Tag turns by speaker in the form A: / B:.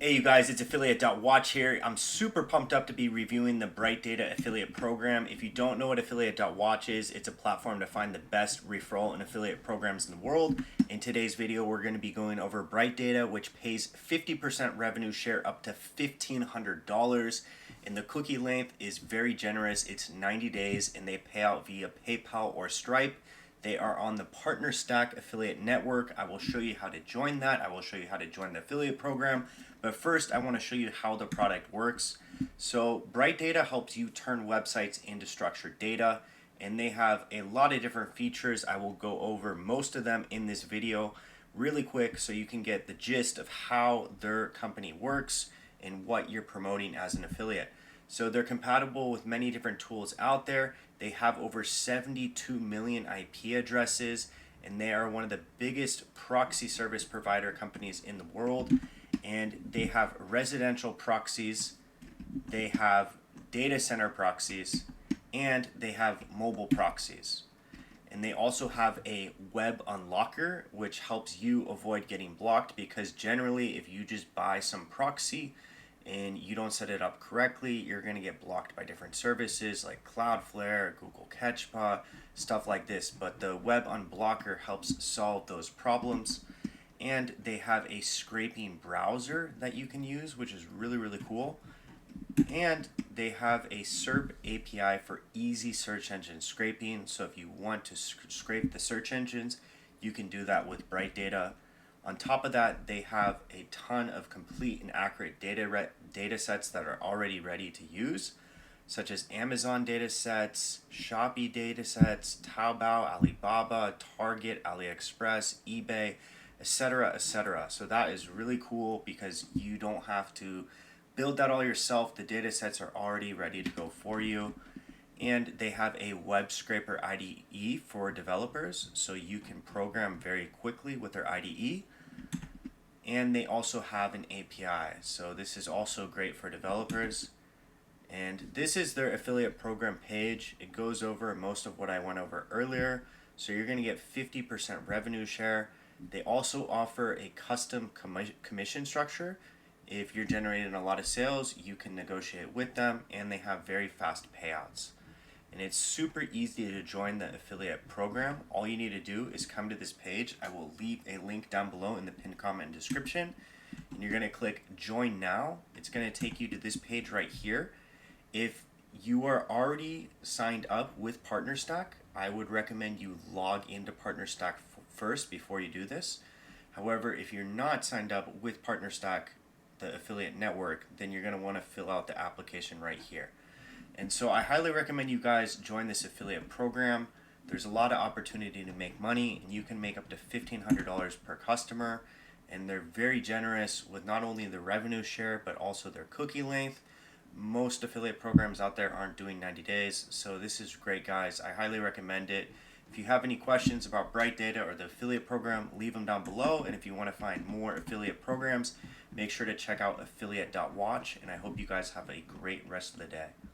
A: Hey you guys, it's Affiliate.Watch here. I'm super pumped up to be reviewing the Bright Data Affiliate Program. If you don't know what Affiliate.Watch is, it's a platform to find the best referral and affiliate programs in the world. In today's video, we're going to be going over Bright Data, which pays 50% revenue share up to $1,500. And the cookie length is very generous. It's 90 days and they pay out via PayPal or Stripe. They are on the PartnerStack affiliate network. I will show you how to join that. I will show you how to join the affiliate program. But first, I want to show you how the product works. So Bright Data helps you turn websites into structured data, and they have a lot of different features. I will go over most of them in this video really quick so you can get the gist of how their company works and what you're promoting as an affiliate. So they're compatible with many different tools out there. They have over 72 million IP addresses, and they are one of the biggest proxy service provider companies in the world. And they have residential proxies, they have data center proxies, and they have mobile proxies. And they also have a web unlocker, which helps you avoid getting blocked, because generally if you just buy some proxy and you don't set it up correctly, you're going to get blocked by different services like Cloudflare, Google Catchpa, stuff like this. But the web unblocker helps solve those problems. And they have a scraping browser that you can use, which is really cool. And they have a SERP API for easy search engine scraping. So if you want to scrape the search engines, you can do that with Bright Data. On top of that, they have a ton of complete and accurate data sets that are already ready to use, such as Amazon data sets, Shopee data sets, Taobao, Alibaba, Target, AliExpress, eBay, etc., etc. So that is really cool because you don't have to build that all yourself. The data sets are already ready to go for you. And they have a web scraper IDE for developers, so you can program very quickly with their IDE. And they also have an API, so this is also great for developers. And this is their affiliate program page. It goes over most of what I went over earlier. So you're going to get 50% revenue share. They also offer a custom commission structure. If you're generating a lot of sales, you can negotiate with them, and they have very fast payouts. And it's super easy to join the affiliate program. All you need to do is come to this page. I will leave a link down below in the pinned comment and description. And you're going to click join now. It's going to take you to this page right here. If you are already signed up with PartnerStack, I would recommend you log into PartnerStack first before you do this. However, if you're not signed up with PartnerStack, the affiliate network, then you're going to want to fill out the application right here. And so I highly recommend you guys join this affiliate program. There's a lot of opportunity to make money, and you can make up to $1,500 per customer. And they're very generous with not only the revenue share, but also their cookie length. Most affiliate programs out there aren't doing 90 days, so this is great, guys. I highly recommend it. If you have any questions about Bright Data or the affiliate program, leave them down below. And if you want to find more affiliate programs, make sure to check out Affiliate.Watch. And I hope you guys have a great rest of the day.